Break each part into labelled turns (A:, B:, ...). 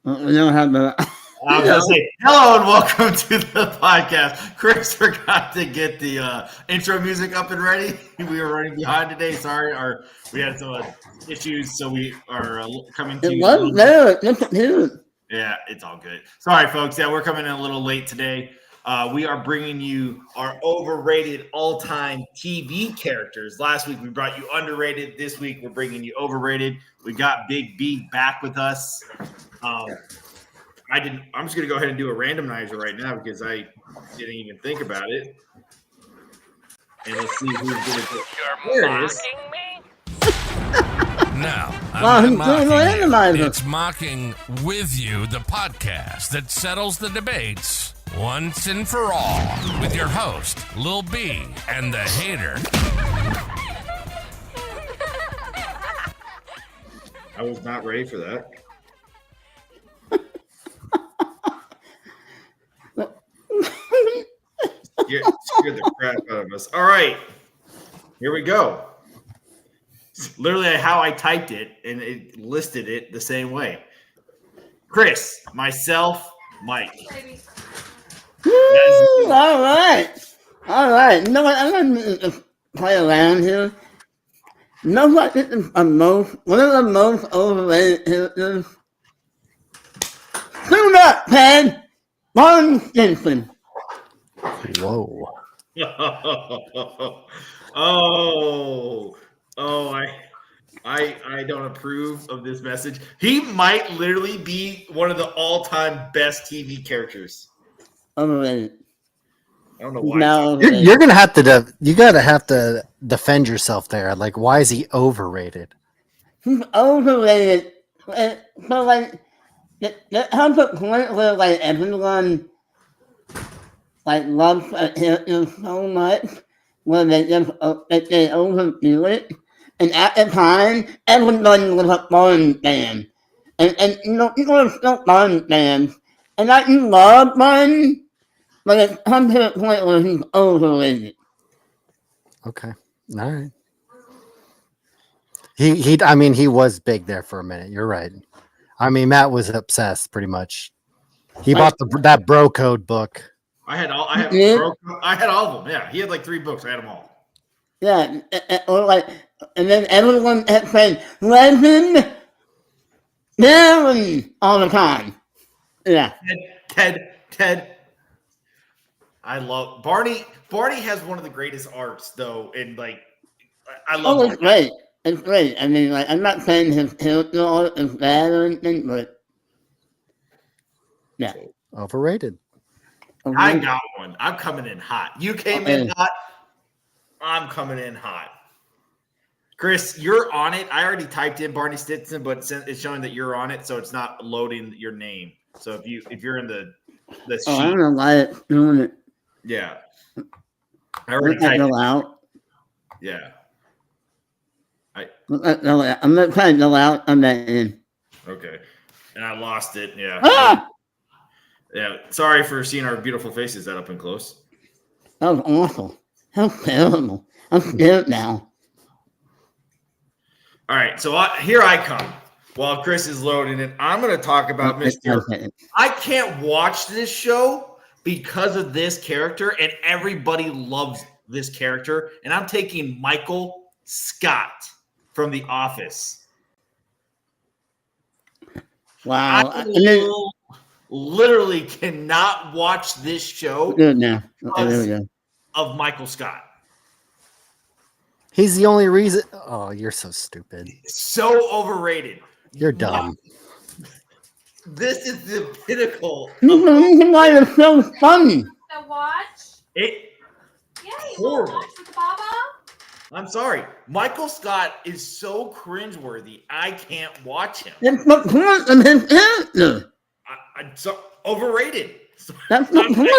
A: We don't have the.
B: I was going to say, hello and welcome to the podcast. Chris forgot to get the intro music up and ready. We were running behind today. Sorry, we had some issues, so we are coming to
A: It
B: you.
A: was there. Look at him.
B: Yeah, it's all good. Sorry, folks. Yeah, we're coming in a little late today. We are bringing you our overrated all-time TV characters. Last week we brought you underrated. This week we're bringing you overrated. We got Big B back with us. I'm just gonna go ahead and do a randomizer right now because I didn't even think about it. And let's see who's gonna do it. There it is.
C: No, I'm not mocking you.
A: Randomizer.
C: It's Mocking With You, the podcast that settles the debates once and for all with your host, Lil B, and the hater.
B: I was not ready for that. Scared the crap out of us. All right, here we go. It's literally how I typed it, and it listed it the same way. Chris, myself, Mike.
A: Woo, all right. You know what? I'm going to play around here. You know what is one of the most overrated characters? Do not, Ted. Ron Stinson.
D: Whoa.
B: I don't approve of this message. He might literally be one of the all-time best TV characters.
A: Overrated.
B: I don't know why.
A: No,
D: You're gonna have to you gotta have to defend yourself there. Like, why is he overrated?
A: he's overrated. So, like, there comes a point where, like, everyone, like, loves a character so much where they just they overdo it. And at the time, everyone was a Bond fan. And you know, people are still Bond fans. And I can love Bond, but it comes to a point where he's overrated.
D: Okay, all right. He was big there for a minute. You're right. I mean, Matt was obsessed pretty much. He bought that Bro Code book.
B: I had all of them. Yeah, he had like 3 books. I had them all.
A: Yeah, or like, and then everyone had said, Legend, Darren, all the time. Yeah.
B: Ted. I love Barney. Barney has one of the greatest arts, though, and like, I love.
A: It's great. It's great. I mean, like, I'm not saying his character art is bad or anything, but yeah.
D: Overrated.
B: I got one. I'm coming in hot. You came in hot. I'm coming in hot. Chris, you're on it. I already typed in Barney Stinson, but it's showing that you're on it, so it's not loading your name. So if you're in the sheet,
A: I don't know why it's doing it.
B: Yeah. I already typed
A: go out.
B: Yeah.
A: I'm not trying to go out. I'm not in.
B: Okay. And I lost it. Yeah.
A: Ah!
B: Yeah. Sorry for seeing our beautiful faces that up and close.
A: That was awful. How terrible. I'm scared now.
B: All right. So here I come. While Chris is loading it, I'm going to talk about Mr. I can't watch this show because of this character, and everybody loves this character. And I'm taking Michael Scott from The Office.
A: Wow.
B: I literally cannot watch this show because of Michael Scott.
D: He's the only reason. Oh, you're so stupid.
B: So overrated.
D: You're dumb.
B: This is the pinnacle.
A: Why it's so funny.
E: To watch?
B: Yeah,
E: horrible. Watch with Baba?
B: I'm sorry. Michael Scott is so cringeworthy. I can't watch him.
A: It's the point of his character.
B: I'm so overrated.
A: That's the point.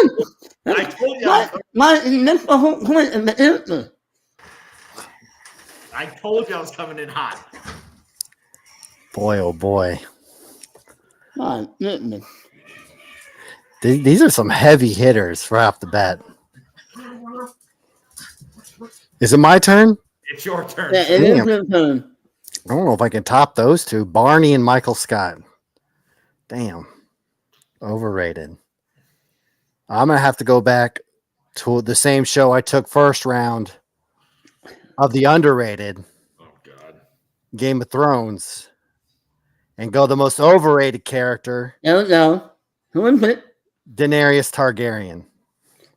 B: I told you.
A: That's the whole point of the character.
B: I told you I was coming in hot.
D: Boy, oh boy.
A: My goodness.
D: These are some heavy hitters right off the bat. Is it my turn?
B: It's your turn.
A: Yeah, it is your turn.
D: I don't know if I can top those two, Barney and Michael Scott. Damn. Overrated. I'm gonna have to go back to the same show I took first round of the underrated
B: Oh God.
D: Game of Thrones and go the most overrated character,
A: No. Who is it?
D: Daenerys Targaryen.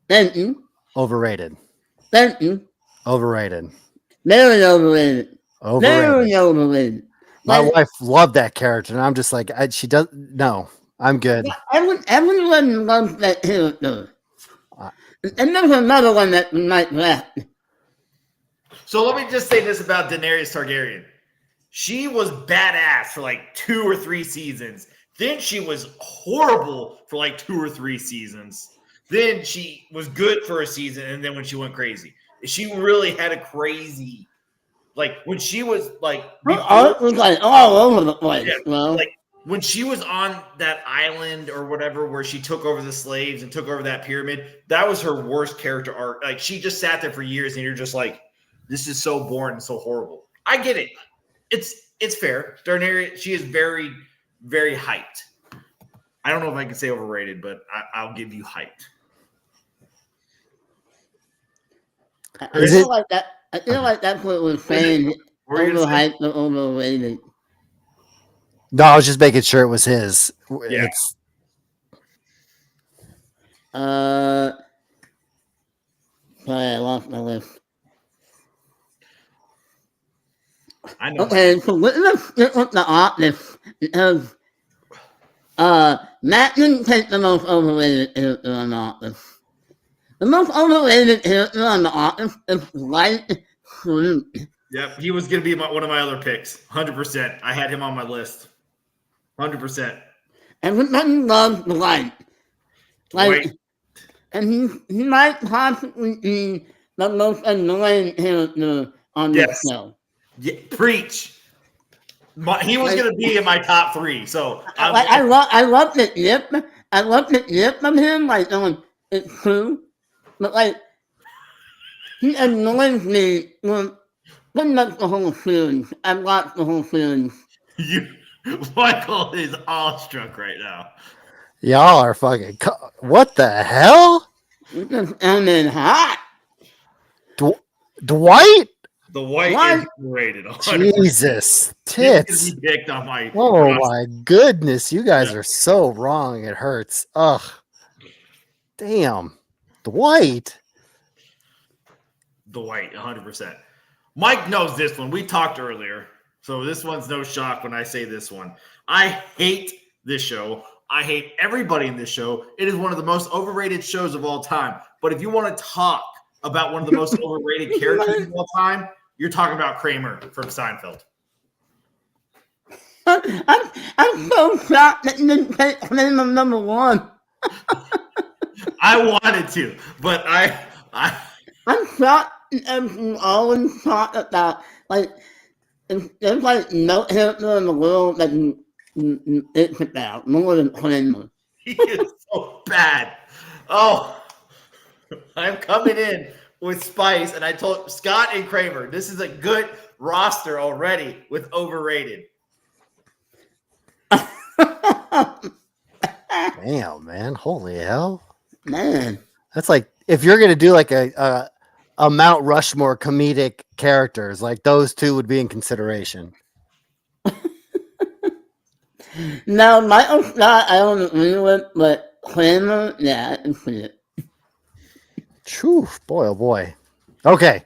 A: Benton.
D: Overrated.
A: Benton.
D: Overrated.
A: Very overrated.
D: Overrated.
A: Very overrated.
D: My
A: Like,
D: wife loved that character, and I'm just like, she does. No, I'm good.
A: everyone loves that character.
D: Uh,
A: And there's another one that might left.
B: So let me just say this about Daenerys Targaryen. She was badass for like 2 or 3 seasons. Then she was horrible for like 2 or 3 seasons. Then she was good for a season, and then when she went crazy, she really had a crazy, like when she was like,
A: Her art was like all over the place,
B: yeah,
A: bro.
B: like when she was on that island or whatever, where she took over the slaves and took over that pyramid. That was her worst character arc. Like she just sat there for years, and you're just like, this is so boring and so horrible. I get it. It's fair. Daenerys, she is very, very hyped. I don't know if I can say overrated, but I'll give you hyped.
A: I
D: Is
A: feel
D: it-
A: like that. I feel like that's what we're saying.
B: What were you gonna say?
A: Overhyped or overrated.
D: No, I was just making sure it was his.
B: Yeah.
D: It's
A: Sorry, I lost my list.
B: I know.
A: Okay, so let's stick with the artist because Matt didn't take the most overrated character on the artist. The most overrated character on the artist is Light Fruit.
B: Yep, he was going to be one of my other picks. 100%. I had him on my list. 100%.
A: Everybody loves Light. Like,
B: Wait.
A: and he might possibly be the most annoying character on
B: Yes.
A: the show.
B: Yeah, preach. He was going to be in my top 3. So
A: I love the yip. I love the yip of him. Like, it's true, but like, he annoys me with pretty much the whole series. I've watched the whole series.
B: Michael is awestruck right now.
D: y'all are fucking. What the hell,
A: And then hot.
D: Dwight?
B: The white
A: What?
B: is rated. 100%.
D: Jesus
B: He's
D: tits!
B: gonna be picked on my.
D: Oh
B: roster.
D: my goodness, you guys
B: Yeah.
D: are so wrong. It hurts. Ugh. Damn, Dwight.
B: The white, 100%. Mike knows this one. We talked earlier. So this one's no shock when I say this one. I hate this show. I hate everybody in this show. It is one of the most overrated shows of all time. But if you want to talk about one of the most overrated characters of all time, you're talking about Kramer from Seinfeld.
A: I'm so shocked that you didn't take Kramer number 1.
B: I wanted to, but
A: I'm shocked that you always talk about, like, there's like no character in the world that it's about more than Kramer.
B: he is so bad. Oh, I'm coming in with spice, and I told Scott and Kramer, this is a good roster already with overrated.
D: Damn, man. Holy hell.
A: Man.
D: That's like if you're gonna do like a Mount Rushmore comedic characters, like those two would be in consideration.
A: Now, Michael Scott, I don't agree with, but Kramer, yeah, I can see it.
D: Phew, boy, oh boy. Okay.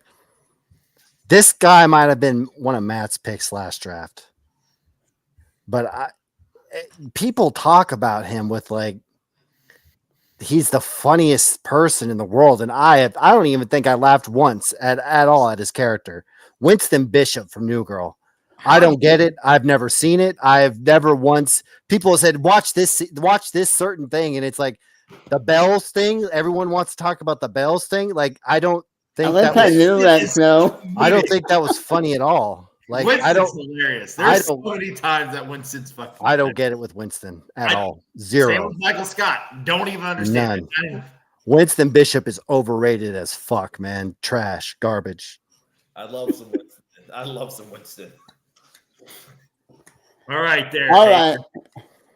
D: This guy might have been one of Matt's picks last draft. But people talk about him with like he's the funniest person in the world. And I don't even think I laughed once at all at his character. Winston Bishop from New Girl. I don't get it. I've never seen it. I've never once. People have said, watch this certain thing. And it's like the bells thing. Everyone wants to talk about the bells thing. Like, I don't think
A: I knew that show.
D: I don't think that was funny at all. Like,
B: Winston's
D: I don't.
B: hilarious.
D: I
B: There's
D: don't-
B: so many times that Winston's fucking.
D: I don't get it with Winston at all.
B: Same
D: Zero.
B: with Michael Scott. Don't even understand it.
D: Winston Bishop is overrated as fuck, man. Trash, garbage.
B: I love some Winston. All right, there.
A: All
B: Hey,
A: right.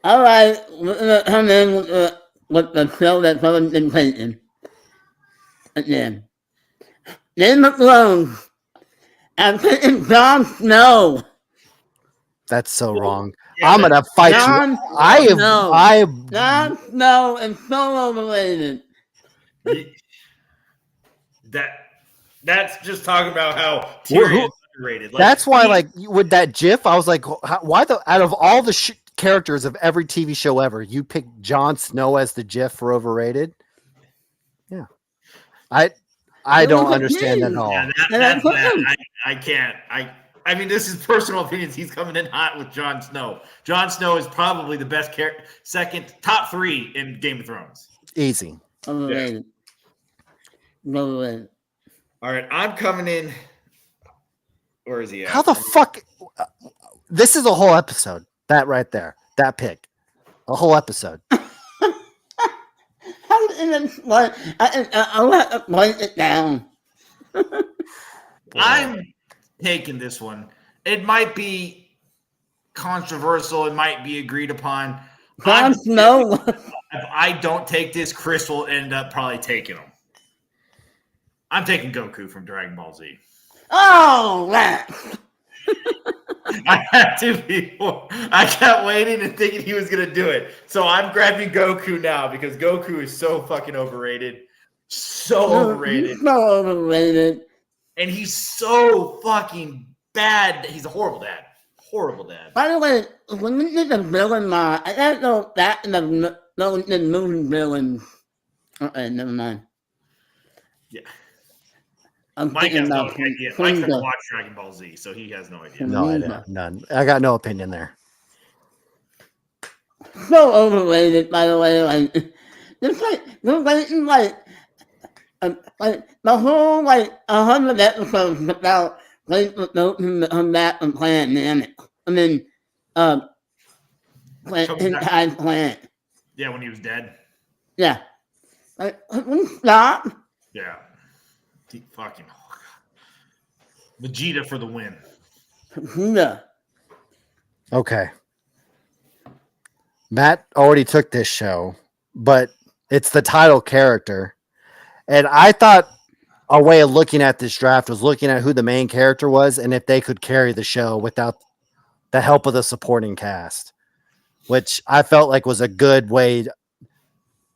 A: All right, we're gonna come in with the show that someone's been taking. Again, Game of Thrones. I'm taking Jon Snow.
D: That's so wrong.
B: Yeah,
D: I'm gonna fight you.
A: Jon Snow is so overrated.
B: That's just talking about how Tyrion is underrated. Like,
D: that's why, like, with that GIF, I was like, why the out of all the characters of every TV show ever, you pick Jon Snow as the GIF for overrated? Yeah, I don't understand that at all.
B: Yeah, that's bad. I can't. I mean, this is personal opinions. He's coming in hot with Jon Snow. Jon Snow is probably the best character, top 3 in Game of Thrones.
D: Easy.
A: Overrated. Overrated.
B: All right, I'm coming in. Where is he at?
D: How the fuck? This is a whole episode. That right there. That pick. A whole episode.
A: I'll have to point it down.
B: I'm taking this one. It might be controversial. It might be agreed upon.
A: Jon Snow.
B: If I don't take this, Chris will end up probably taking him. I'm taking Goku from Dragon Ball Z.
A: Oh, man.
B: I had to be. I kept waiting and thinking he was going to do it. So I'm grabbing Goku now because Goku is so fucking overrated. So overrated.
A: He's so overrated.
B: And he's so fucking bad. He's a horrible dad. Horrible dad.
A: By the way, when you did the villain mod, I don't know that in the movie villain. Okay, never mind.
B: Yeah.
A: Mike has no
B: idea. Mike doesn't watch Dragon Ball Z, so he has no idea.
D: No idea. None. I got no opinion there.
A: So overrated, by the way. Like, just like you're waiting like the whole 100 episodes about to come back and plant Namek. I mean, entire planet.
B: Yeah, when he was dead.
A: Yeah. Like, stop.
B: Yeah. Fucking Vegeta for the win.
A: Yeah.
D: Okay. Matt already took this show, but it's the title character. And I thought a way of looking at this draft was looking at who the main character was and if they could carry the show without the help of the supporting cast, which I felt like was a good way to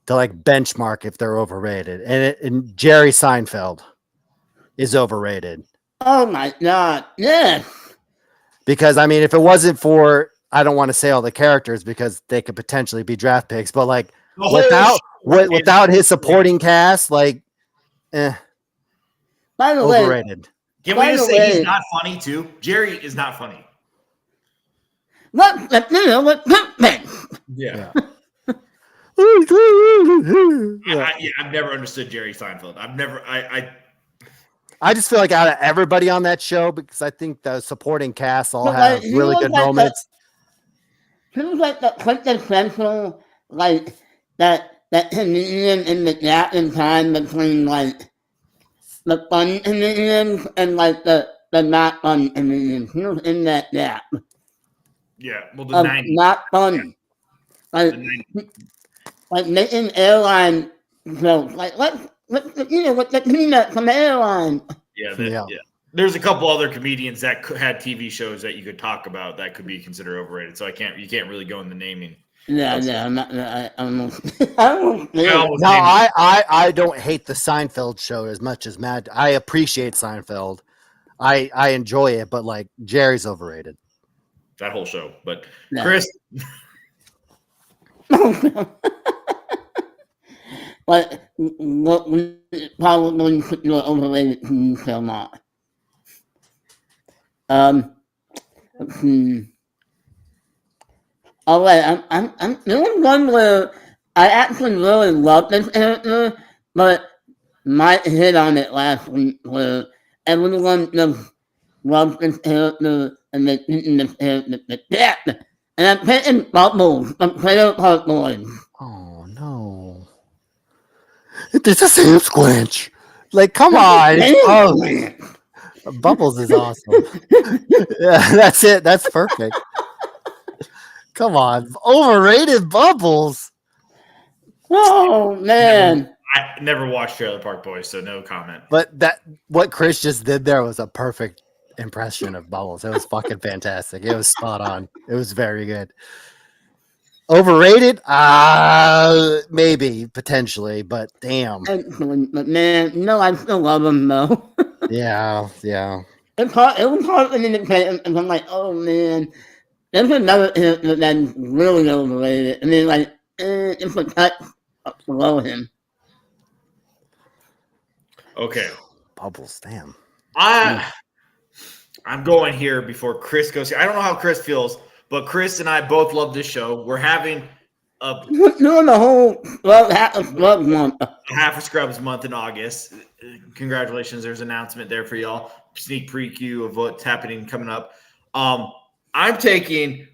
D: benchmark if they're overrated. And Jerry Seinfeld is overrated.
A: Oh my God. Yes.
D: Because, I mean, if it wasn't for, I don't want to say all the characters because they could potentially be draft picks, but without his supporting cast,
A: By the
D: overrated.
B: Can we just say he's not funny too? Jerry is not funny.
A: What?
B: Yeah. I've never understood Jerry Seinfeld.
D: I just feel like out of everybody on that show, because I think the supporting cast all have really good moments.
A: He was like the quintessential, that comedian in the gap in time between, the fun comedians and, the not fun comedians. He was in that gap.
B: Yeah, well, the 90s.
A: Not fun. Making airline jokes. What's the peanut from airline?
B: Yeah. There's a couple other comedians that had TV shows that you could talk about that could be considered overrated. So you can't really go in the naming.
A: Yeah, I'm not. I
D: don't hate the Seinfeld show as much as Matt. I appreciate Seinfeld. I enjoy it, but Jerry's overrated.
B: That whole show, but no. Chris.
A: What probably you're overrated to show not. All right, I'm doing one where I actually really love this character, but might hit on it last week where everyone just loves this character and they're thinking this character to death. And I'm picking Bubbles from Trailer Park Boys.
D: Oh no. It's a Sam Squinch. Come on. Bubbles is awesome. Yeah, that's it. That's perfect. Come on, overrated Bubbles.
A: Oh man.
B: I never watched Trailer Park Boys, so no comment.
D: But what Chris just did there was a perfect impression of Bubbles. It was fucking fantastic. It was spot on. It was very good. Overrated? Maybe, potentially, but damn.
A: Excellent. But man, no, I still love him though.
D: Yeah.
A: It was hard for me to play, and I'm like, oh man, there's another character that's really overrated. I mean, like, it's a touch below him.
B: Okay.
D: Bubbles, damn.
B: I'm going here before Chris goes here. I don't know how Chris feels, but Chris and I both love this show. We're having
A: We're doing the whole half of Scrubs month.
B: half a Scrubs month in August. Congratulations. There's an announcement there for y'all. Sneak preview of what's happening coming up. I'm taking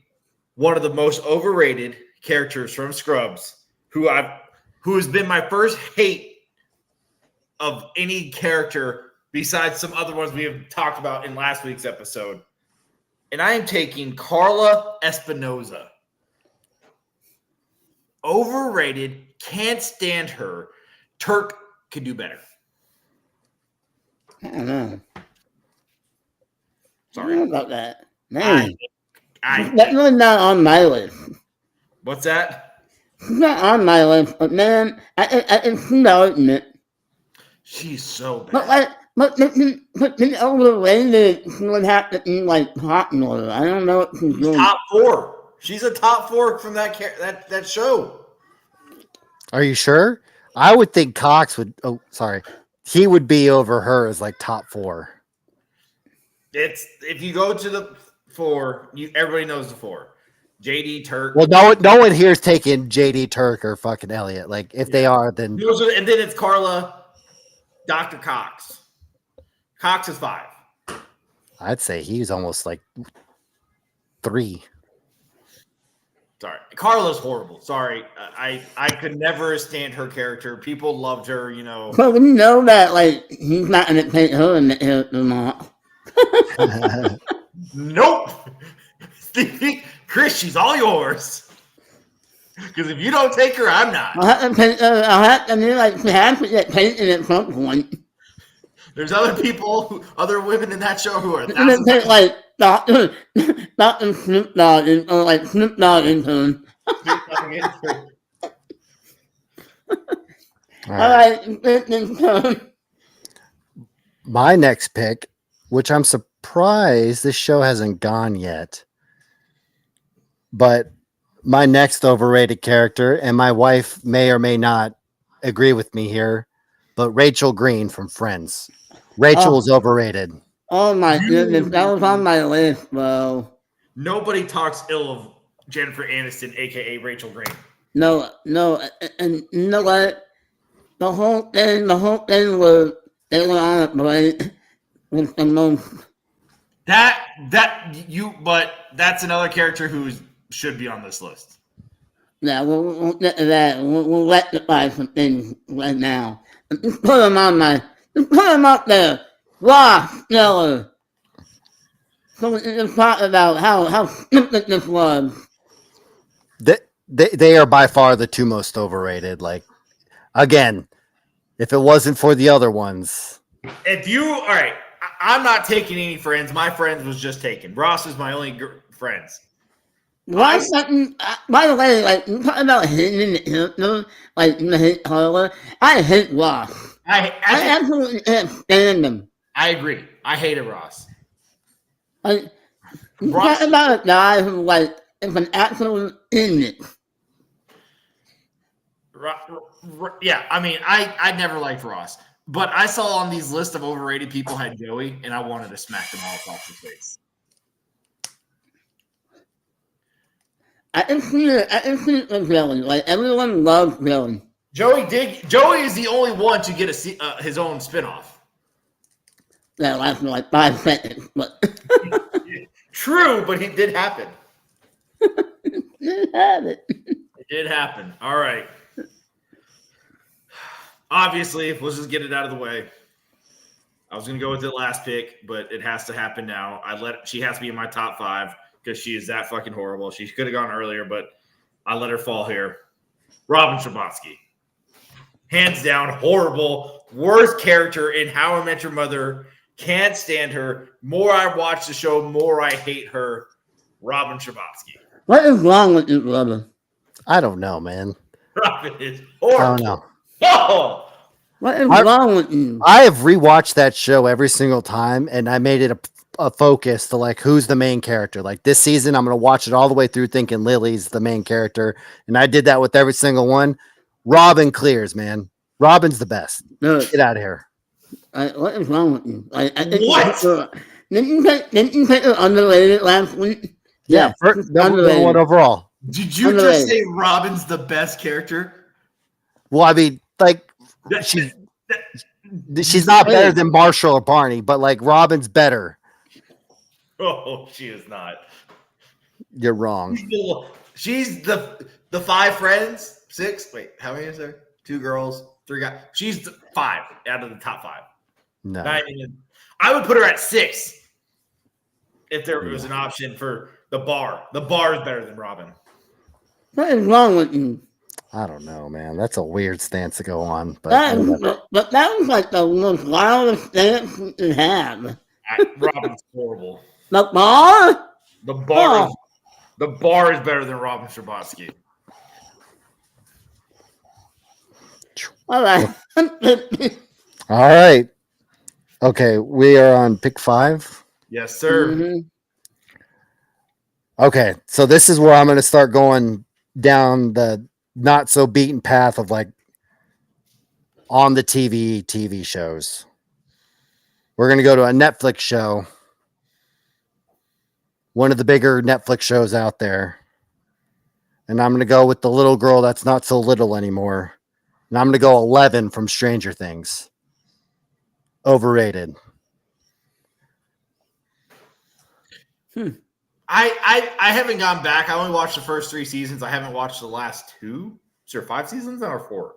B: one of the most overrated characters from Scrubs, who has been my first hate of any character besides some other ones we have talked about in last week's episode. And I am taking Carla Espinoza. Overrated, can't stand her. Turk could do better.
A: I don't know.
B: Sorry.
A: I don't know about that. Man,
B: I
A: that's really not on my list.
B: what's that?
A: It's not on my list, but man, I can see the argument.
B: She's so
A: But
B: bad.
A: like, but the overrated would have to be like popular. I don't know what she's doing.
B: Top 4. She's a top 4 from that show.
D: Are you sure? I would think Cox would. Oh, sorry. He would be over her as like top 4.
B: It's if you go to the 4, everybody knows the 4. JD Turk.
D: Well, no one here is taking JD Turk or fucking Elliot. Like, if they are, then
B: And then it's Carla, Dr. Cox. Cox is 5.
D: I'd say he's almost like 3.
B: Sorry. Carla's horrible. Sorry. I could never stand her character. People loved her,
A: But we know that like he's not gonna take her in the character not.
B: Nope. Chris, she's all yours. Because if you don't take her, I'm not.
A: I'll have to be like she has to get taken at some point.
B: There's other people, other women in that show who are
A: It's gonna take like Dr. Snoop Dogg or like Snoop Dogg intern. All right.
D: My next pick, which I'm surprised this show hasn't gone yet, but my next overrated character, and my wife may or may not agree with me here, but Rachel Green from Friends. Rachel is overrated.
A: Oh my goodness, that was on my list, bro.
B: Nobody talks ill of Jennifer Aniston, aka Rachel Green.
A: No, and you know what? The whole thing was they were on it, but with the most.
B: But that's another character who should be on this list.
A: Yeah, we'll get to that. We'll rectify some things right now. Just put them up there. Ross Geller. So we can just talk about how stupid this was.
D: They are by far the 2 most overrated. Like, again, if it wasn't for the other ones.
B: All right, I'm not taking any friends. My friends was just taken. Ross is my only friends.
A: Why something? By the way, like you talking about hating the character, like you hate Carla. I hate Ross. I absolutely can't stand him.
B: I agree. I hated Ross.
A: Like you talk about a guy who like is an absolute idiot.
B: Yeah, I mean, I never liked Ross, but I saw on these lists of overrated people had Joey, and I wanted to smack them all across the face.
A: I can see it with Joey. Like everyone loves Joey.
B: Joey is the only one to get his own spinoff.
A: That lasted like 5 seconds, but
B: True, but it did happen.
A: it had it.
B: It did happen. All right. Obviously, let's just get it out of the way. I was going to go with the last pick, but it has to happen now. She has to be in my top 5 because she is that fucking horrible. She could have gone earlier, but I let her fall here. Robin Scherbatsky. Hands down, horrible. Worst character in How I Met Your Mother. Can't stand her. More I watch the show, more I hate her. Robin Scherbatsky.
A: What is wrong with you, brother?
D: I don't know, man.
B: Robin is
D: I
B: horrible.
D: don't know.
B: Oh!
A: What is wrong with you?
D: I have rewatched that show every single time, and I made it a focus to like who's the main character. Like this season, I'm going to watch it all the way through thinking Lily's the main character, and I did that with every single one. Robin clears, man. Robin's the best.
A: No,
D: Get out of here.
A: what is wrong with you?
B: What?
A: Didn't you take the underrated last week?
D: Yeah, number one overall.
B: Did you just say Robin's the best character?
D: Well, I mean, like she's not better than Marshall or Barney, but like Robin's better.
B: Oh, she is not.
D: You're wrong.
B: She's the 5 friends, 6. Wait, how many is there? 2 girls, 3 guys. She's 5 out of the top 5.
D: No,
B: I would put her at 6 if there was an option for the bar. The bar is better than Robin.
A: What is wrong with you?
D: I don't know, man. That's a weird stance to go on, but
A: That was like the most wildest stance you could have.
B: Robin's horrible.
A: The bar?
B: The bar is better than Robin Scherbatsky.
A: All right.
D: all right. Okay, we are on pick 5.
B: Yes, sir.
A: Mm-hmm.
D: Okay, so this is where I'm going to start going down the not so beaten path of like on the TV shows. We're going to go to a Netflix show, one of the bigger Netflix shows out there. And I'm going to go with the little girl that's not so little anymore. And I'm going to go 11 from Stranger Things. Overrated.
B: I haven't gone back. I only watched the first 3 seasons. I haven't watched the last 2. Is there 5 seasons or 4?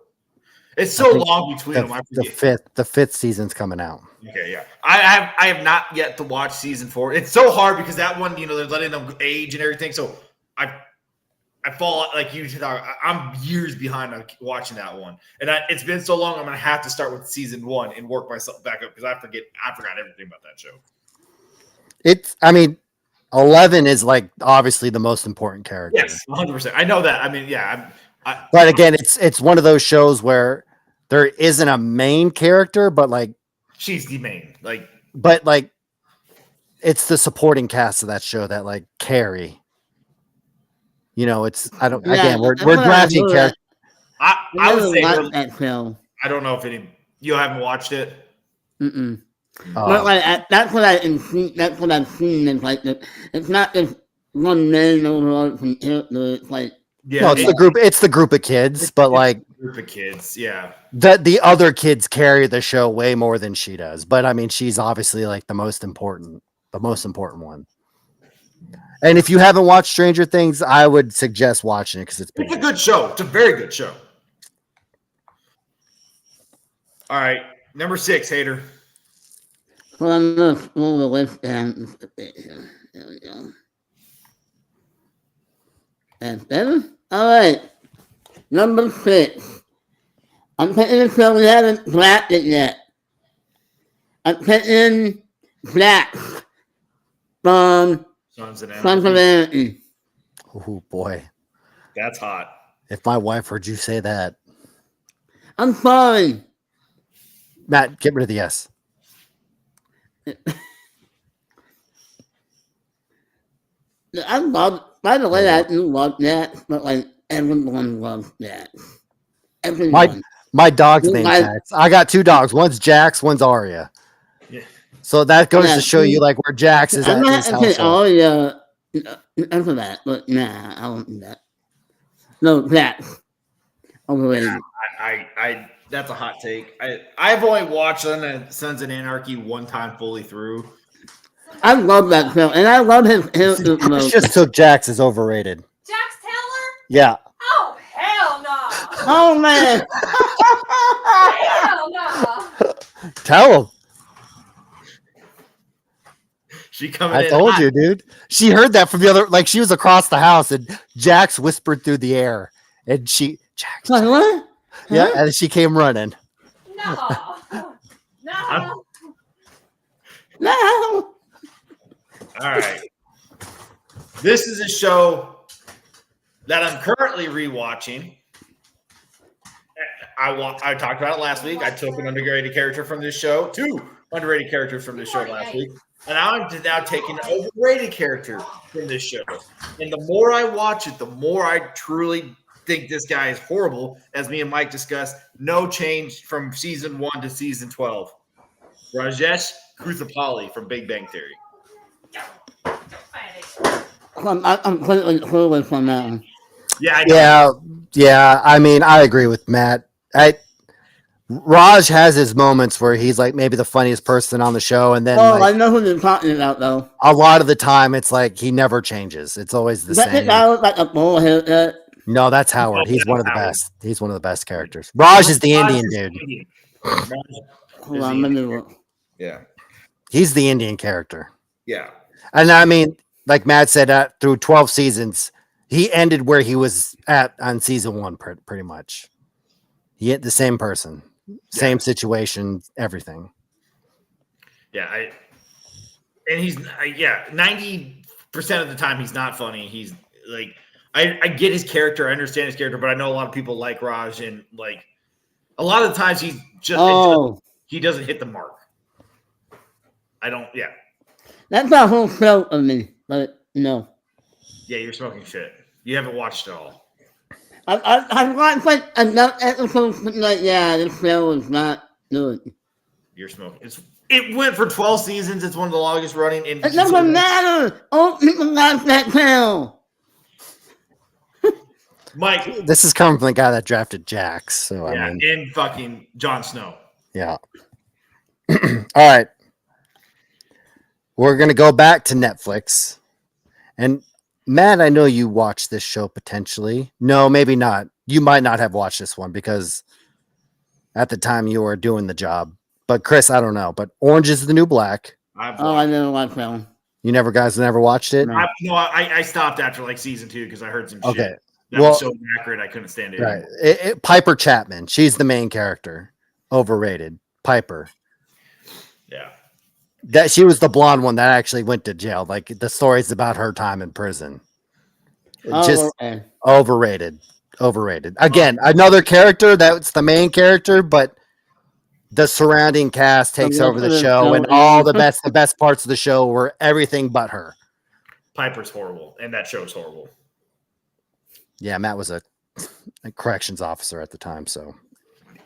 B: It's so long between them.
D: The fifth season's coming out.
B: Okay, yeah. I have not yet to watch season 4. It's so hard because that one, they're letting them age and everything. So I fall like you. I'm years behind on watching that one, and it's been so long. I'm gonna have to start with season 1 and work myself back up because I forgot everything about that show.
D: 11 is like obviously the most important character.
B: Yes, 100%. I know that. I mean, yeah.
D: But again, it's one of those shows where there isn't a main character, but like
B: she's the main.
D: But like it's the supporting cast of that show that like carry. It's we're drafting characters.
B: I would say
A: that film.
B: I don't know if you haven't watched it.
A: Mm-mm. But like that's what I've seen. It's like it's not just one main overarching character. It's like
D: it's the group of kids, but like
B: group of kids, yeah.
D: The other kids carry the show way more than she does. But I mean, she's obviously like the most important one. And if you haven't watched Stranger Things, I would suggest watching it because it's
B: a good show. It's a very good show. All right, number 6, Hater.
A: Well, I'm going to scroll the list down. There we go. That's better? All right. Number 6. I'm putting a show we haven't drafted yet. I'm putting Jax from Sons of Anarchy.
D: Oh, boy.
B: That's hot.
D: If my wife heard you say that.
A: I'm sorry.
D: Matt, get rid of the S.
A: I love, by the way, I do love that, but like everyone loves that. Everyone.
D: My dog's named Jax. I got 2 dogs. One's Jax, one's Aria. Yeah. So that goes to show you like where Jax is at in his household.
A: Aria after that, but nah, I won't do that. No, Jax. Overrated.
B: I that's a hot take. I've only watched Sons of Anarchy one time fully through.
A: I love that film, and I love his
D: just took Jax is overrated.
E: Jax Taylor?
D: Yeah.
E: Oh, hell no.
A: Oh, man.
E: Hell no.
D: Tell him.
B: She coming
D: I
B: in
D: told
B: hot.
D: you, dude. She heard that from the other, like she was across the house, and Jax whispered through the air, and Jax,
A: What?
D: yeah,
A: Huh?
D: and she came running.
E: No. No.
A: No.
B: All right. This is a show that I'm currently rewatching. I talked about it last week. I took an underrated character from this show, 2 underrated characters from this show last week, and I'm now taking an overrated character from this show. And the more I watch it, the more I truly think this guy is horrible. As me and Mike discussed, no change from season 1 to season 12. Rajesh Kruthapalli from Big Bang Theory.
A: I'm completely clueless on that one.
B: Yeah, I know.
D: Yeah. I mean, I agree with Matt. Raj has his moments where he's like maybe the funniest person on the show, and then
A: Oh,
D: like,
A: I know who you're talking about, though.
D: a lot of the time it's like he never changes. It's always the
A: That
D: same.
A: guy look like a bull haircut.
D: No, that's Howard.
B: Oh,
D: He's one of the
B: Howard.
D: best. He's one of the best characters. Raj is the Indian dude.
A: Hold on, let me look.
B: Yeah.
D: He's the Indian character.
B: Yeah.
D: And I mean, like Matt said, through 12 seasons, he ended where he was at on season 1, pretty much. He hit the same person, same situation, everything.
B: Yeah. And he's 90% of the time he's not funny. He's like, I get his character, I understand his character, but I know a lot of people like Raj, and like a lot of the times he's just he doesn't hit the mark.
A: That's a whole show of me, but no.
B: Yeah, you're smoking shit. You haven't watched it all.
A: I've watched like enough episodes to be like, yeah, this show is not good.
B: You're smoking. It went for 12 seasons. It's one of the longest running. And
A: It doesn't matter. Old people like that show.
B: Mike.
D: This is coming from the guy that drafted Jax. So
B: Yeah,
D: I mean,
B: and fucking Jon Snow.
D: yeah. All right. We're going to go back to Netflix. And Matt, I know you watched this show potentially. No, maybe not. You might not have watched this one because at the time you were doing the job. But Chris, I don't know. But Orange is the New Black.
A: I never watched that one.
D: You guys never watched it?
A: No.
B: I stopped after like season 2 because I heard some shit that
D: well,
B: was so accurate I couldn't stand it.
D: Right. Piper Chapman. She's the main character. Overrated. Piper.
B: Yeah.
D: That she was the blonde one that actually went to jail. Like the stories about her time in prison. Just
A: Okay.
D: overrated. Again, another character that's the main character, but the surrounding cast takes over the show, and all the best parts of the show were everything but her.
B: Piper's horrible, and that show's horrible.
D: Yeah, Matt was a corrections officer at the time, so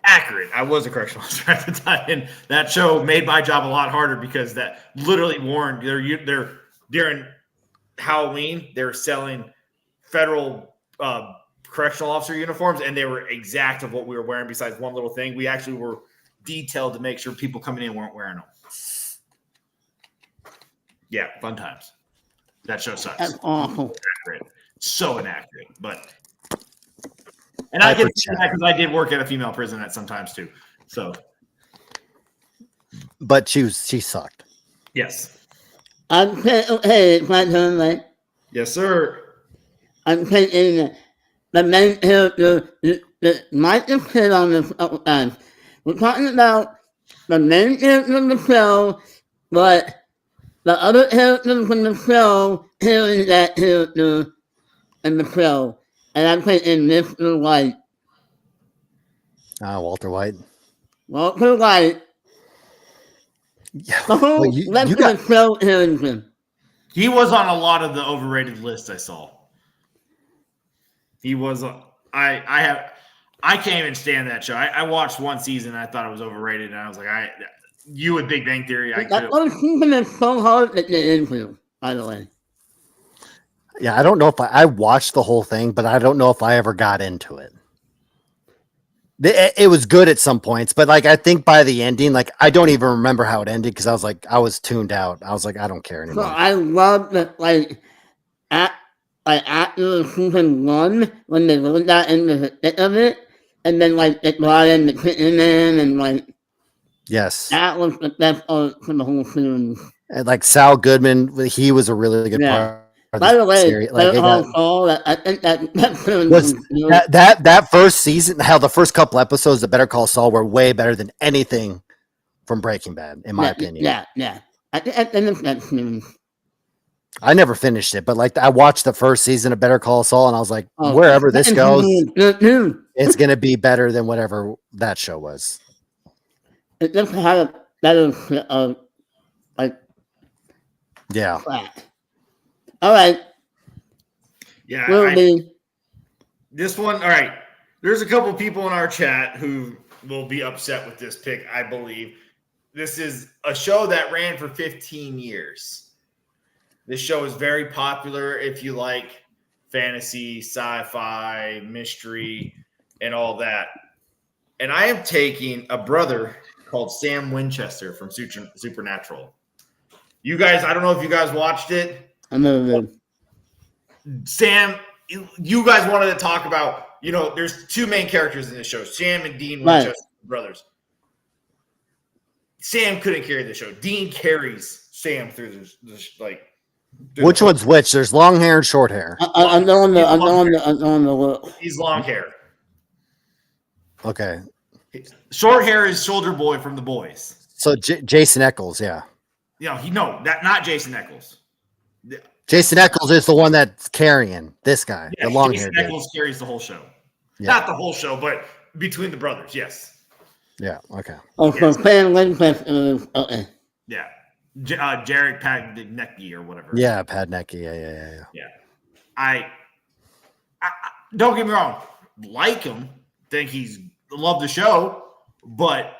B: accurate. I was a correctional officer at the time, and that show made my job a lot harder because that literally warned they're during Halloween they're selling federal correctional officer uniforms, and they were exact of what we were wearing. Besides one little thing, we actually were detailed to make sure people coming in weren't wearing them. Yeah, fun times. That show sucks.
A: That's awful.
B: Inaccurate. So inaccurate, and I get that because I did work at a female prison at sometimes too. So,
D: but she sucked.
B: Yes.
A: Hey, it's my turn, right?
B: Yes, sir.
A: I'm taking the main character. Mike has said on this couple times. We're talking about the main character of the show, but the other characters in the show hearing that character in the show. And I'm taking Mr. White.
D: Walter White.
A: Walter White.
D: Yeah.
A: The whole rest of the show hearing him.
B: He was on a lot of the overrated lists I saw. He was. I can't even stand that show. I watched one season and I thought it was overrated, and I was like, you with Big Bang Theory,
A: That other season is so hard to get into, by the way.
D: Yeah, I don't know if I watched the whole thing, but I don't know if I ever got into it. It was good at some points, but like I think by the ending, like I don't even remember how it ended because I was tuned out. I was like, I don't care anymore.
A: So I love that, after season 1, when they really got into the thick of it, and then it brought in the Chicken Man, and
D: yes,
A: that was the best part for the whole series.
D: And like Sal Goodman, he was a really good part of
A: By the way,
D: series. Like
A: I think
D: that first season, hell, the first couple episodes of Better Call Saul were way better than anything from Breaking Bad, in my opinion.
A: Yeah. I think that's
D: I never finished it, but like I watched the first season of Better Call Saul, and I was like, wherever this goes, it's going to be better than whatever that show was.
A: It just had a better
D: Yeah.
A: flat. All right.
B: Yeah. This one, all right. There's a couple people in our chat who will be upset with this pick, I believe. This is a show that ran for 15 years. This show is very popular if you like fantasy, sci-fi, mystery, and all that. And I am taking a brother called Sam Winchester from Supernatural. You guys, I don't know if you guys watched it. Sam, you guys wanted to talk about, there's two main characters in this show, Sam and Dean Winchester, brothers. Sam couldn't carry the show. Dean carries Sam through this
D: which one's which? There's long hair and short hair.
A: I'm on the
B: He's long hair.
D: Okay.
B: Short hair is Soldier Boy from The Boys.
D: So Jason Eccles, yeah.
B: Not Jason Eccles.
D: Jason Eccles is the one that's carrying this guy, the long hair.
B: Jason Eccles carries the whole show.
D: Yeah.
B: Not the whole show, but between the brothers, yes.
D: Yeah, okay.
A: So Sam Winchester. Okay.
B: Yeah. Jarek Padnecki or whatever.
D: Yeah, Padnecki. Yeah.
B: I don't get me wrong. Like him. Think love the show. But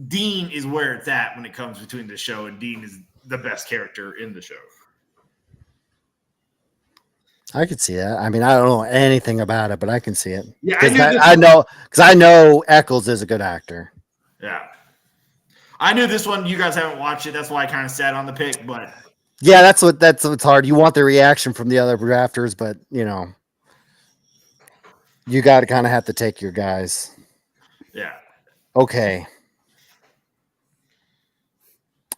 B: Dean is where it's at when it comes between the show. And Dean is the best character in the show.
D: I could see that. I mean, I don't know anything about it, but I can see it.
B: Yeah,
D: I know Eccles is a good actor.
B: Yeah. I knew this one. You guys haven't watched it. That's why I kind of sat on the pick. But
D: yeah, that's what's hard. You want the reaction from the other drafters, but you got to kind of have to take your guys.
B: Yeah.
D: Okay.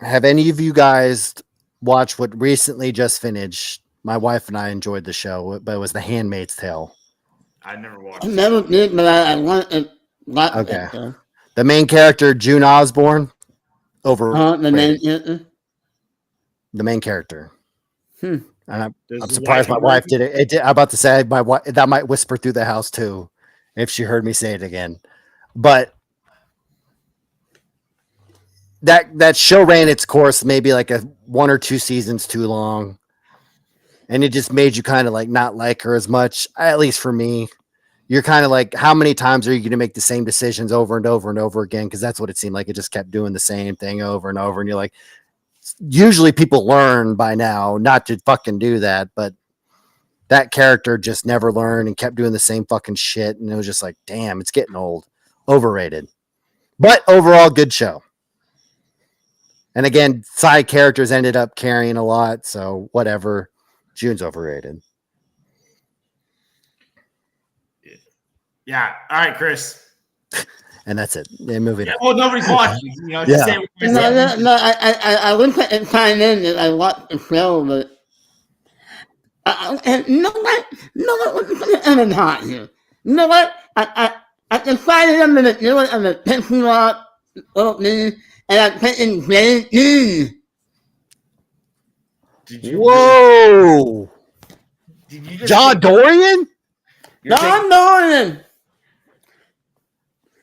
D: Have any of you guys watched what recently just finished? My wife and I enjoyed the show, but it was The Handmaid's Tale.
B: I never watched
A: it. I never did, but I want to watch
D: okay.
A: it.
D: The main character, June Osborne.
A: The
D: main character.
A: And
D: I'm surprised my wife did it. I'm about to say my wife that might whisper through the house too, if she heard me say it again. But that show ran its course maybe like 1 or 2 seasons too long, and it just made you kind of like not like her as much. At least for me, you're kind of like, how many times are you going to make the same decisions over and over and over again? Because that's what it seemed like. It just kept doing the same thing over and over. And you're like, usually people learn by now not to fucking do that. But that character just never learned and kept doing the same fucking shit. And it was just like, damn, it's getting old. Overrated. But overall, good show. And again, side characters ended up carrying a lot. So whatever. June's overrated.
B: Yeah. All right, Chris.
D: And that's it. Yeah, moving on.
B: Well, nobody's watching.
A: I wish I could chime in that I watched the show, but you know what? I'm hot here. You know what? I decided I'm gonna do it. I'm gonna pick you up, and I'm picking JD.
D: Whoa!
B: Did you
D: John Dorian?
A: John Dorian.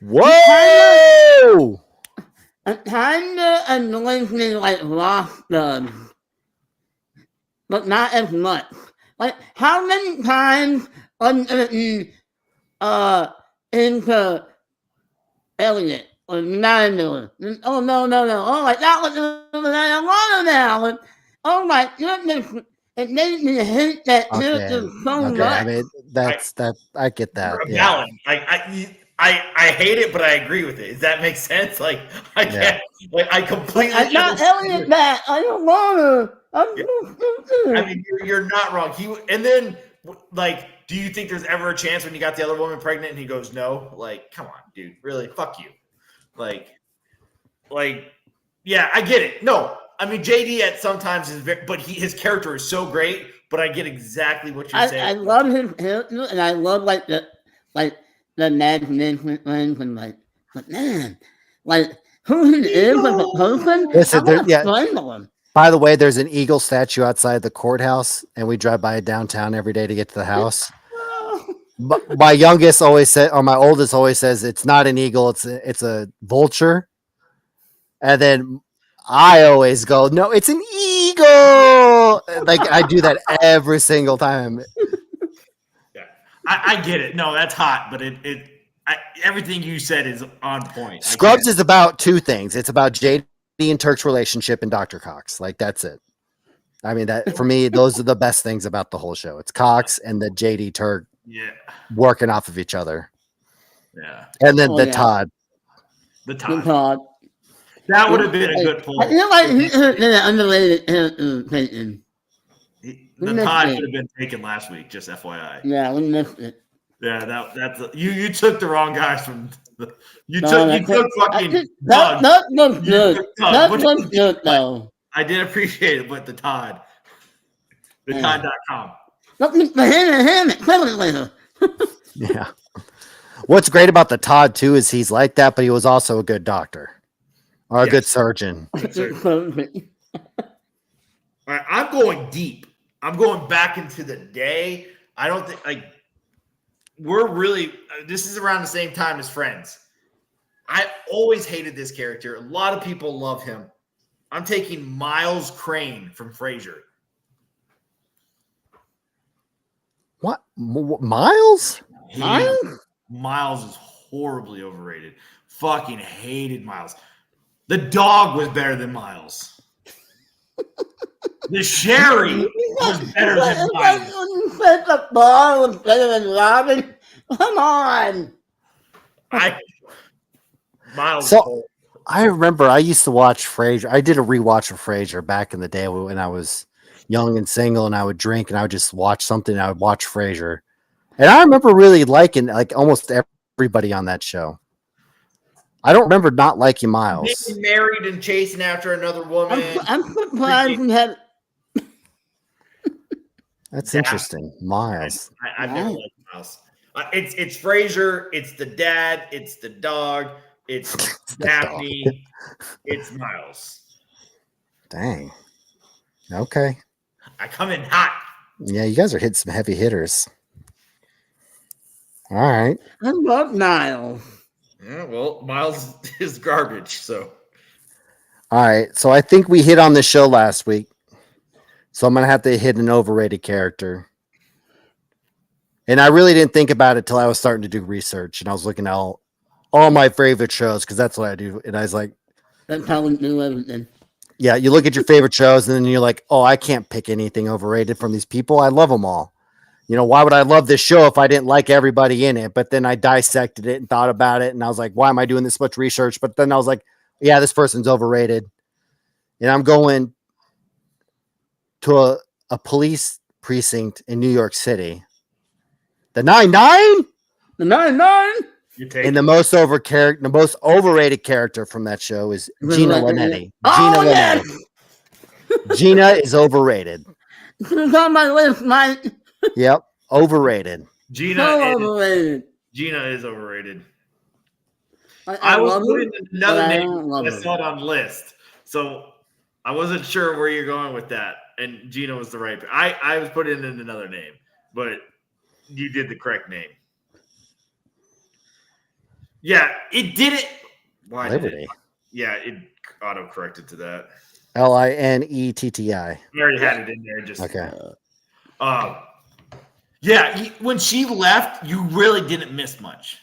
D: Whoa!
A: I kinda annoys me like Lost does, but not as much. Like, how many times I'm gonna be into Elliot or Niner? Oh no! Oh, like that was I want now. And, oh my goodness! It made me hate that character so much.
D: I mean, I get that.
B: Yeah. I hate it, but I agree with it. Does that make sense? Like, I can't. Like, I completely.
A: I'm not telling you that. I don't want to.
B: I mean, you're not wrong. And then, like, do you think there's ever a chance when you got the other woman pregnant and he goes, no? Like, come on, dude. Really? Fuck you. Like, yeah, I get it. No, I mean, JD at sometimes is very, but his character is so great. But I get exactly what you're saying.
A: I love his character, and I love like the imagination things, and but man, like who he is as a person.
D: Listen,
A: I want to strangle him.
D: By the way, there's an eagle statue outside the courthouse, and we drive by it downtown every day to get to the house. But my youngest always said, or my oldest always says, it's not an eagle, it's a vulture. And then I always go, no, it's an eagle. Like I do that every single time.
B: Yeah, I get it. No, that's hot, but everything you said is on point.
D: Scrubs is about two things. It's about JD and Turk's relationship and Dr. Cox. Like that's it. I mean, that for me, those are the best things about the whole show. It's Cox and the JD Turk working off of each other.
B: Yeah.
D: And then Todd.
B: The Todd. That would have been a good pull.
A: I feel like he could have been an underrated character.
B: The Todd should have been taken last week, just FYI.
A: Yeah, we missed it.
B: Yeah, that's you took the wrong guys from you took fucking Doug.
A: That was good. That was good though.
B: I did appreciate it, but the Todd. The Todd.com.
A: Look for him.
D: Yeah. What's great about the Todd too is he's like that, but he was also a good doctor. Or a good surgeon.
B: All right, I'm going deep. I'm going back into the day. I don't think we're really. This is around the same time as Friends. I always hated this character. A lot of people love him. I'm taking Miles Crane from Frasier.
D: What? Miles?
B: Miles is horribly overrated. Fucking hated Miles. The dog was better than Miles. The Sherry was better than Miles.
A: You said the bar was better than Robin. Come on.
B: Miles.
D: So I remember I used to watch Frasier. I did a rewatch of Frasier back in the day when I was young and single, and I would drink and I would just watch something. And I would watch Frasier, and I remember really liking like almost everybody on that show. I don't remember not liking Miles.
B: Being married and chasing after another woman.
A: I'm surprised we had.
D: That's interesting, Miles.
B: I've never liked Miles. It's Frasier. It's the dad. It's the dog. It's Daphne. It's Miles.
D: Dang. Okay.
B: I come in hot.
D: Yeah, you guys are hitting some heavy hitters. All right.
A: I love Niles.
B: Yeah, well, Miles is garbage, so.
D: All right. So I think we hit on the show last week. So I'm going to have to hit an overrated character. And I really didn't think about it till I was starting to do research. And I was looking at all my favorite shows because that's what I do. And I was like,
A: that's how we do everything.
D: Yeah, you look at your favorite shows and then you're like, oh, I can't pick anything overrated from these people. I love them all. You know, why would I love this show if I didn't like everybody in it? But then I dissected it and thought about it. And I was like, why am I doing this much research? But then I was like, yeah, this person's overrated. And I'm going to a police precinct in New York City. The 9-9?
A: The 9-9?
D: And the most overrated character from that show is Gina Linetti. Gina is overrated.
A: It's on my list, Mike.
D: Yep, overrated.
B: Gina is overrated. I was putting another name that's not on the list, so I wasn't sure where you're going with that. And Gina was the right. I was putting in another name, but you did the correct name. Yeah, it did it. Why
D: Liberty.
B: did it? Yeah, it auto-corrected to that.
D: Linetti.
B: I already had it in there. Just
D: okay.
B: Yeah, when she left, you really didn't miss much.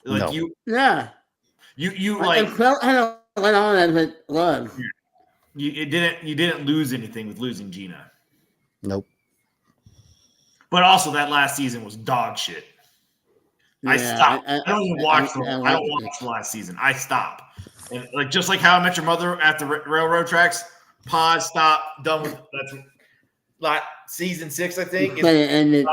B: Like
D: No.
B: you
A: It felt kind of went on as it was.
B: You didn't lose anything with losing Gina.
D: Nope.
B: But also that last season was dog shit. I stopped. I don't even watch I don't watch the last season. I stop. And just like How I Met Your Mother at the railroad tracks, pause, stop, done with that's like season 6, I think.
A: It ended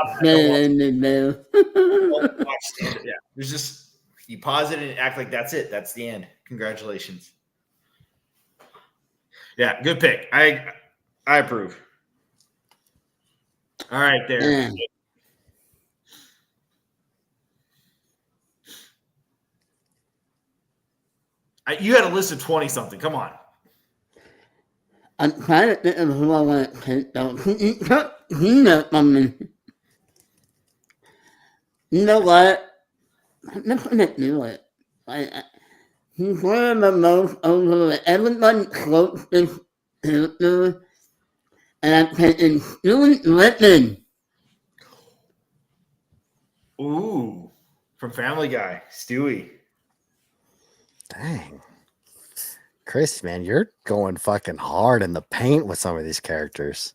A: there.
B: Yeah. There's just you pause it and act like that's it. That's the end. Congratulations. Yeah, good pick. I approve. All right, there. You had a list of 20 something. Come on.
A: I'm trying to think of who I want to pick though. You know something. You know what? I'm not gonna do it. He's one of the most over. Everyone quotes this character, and I'm taking Stuart Little.
B: Ooh, from Family Guy, Stewie.
D: Dang. Chris, man, you're going fucking hard in the paint with some of these characters.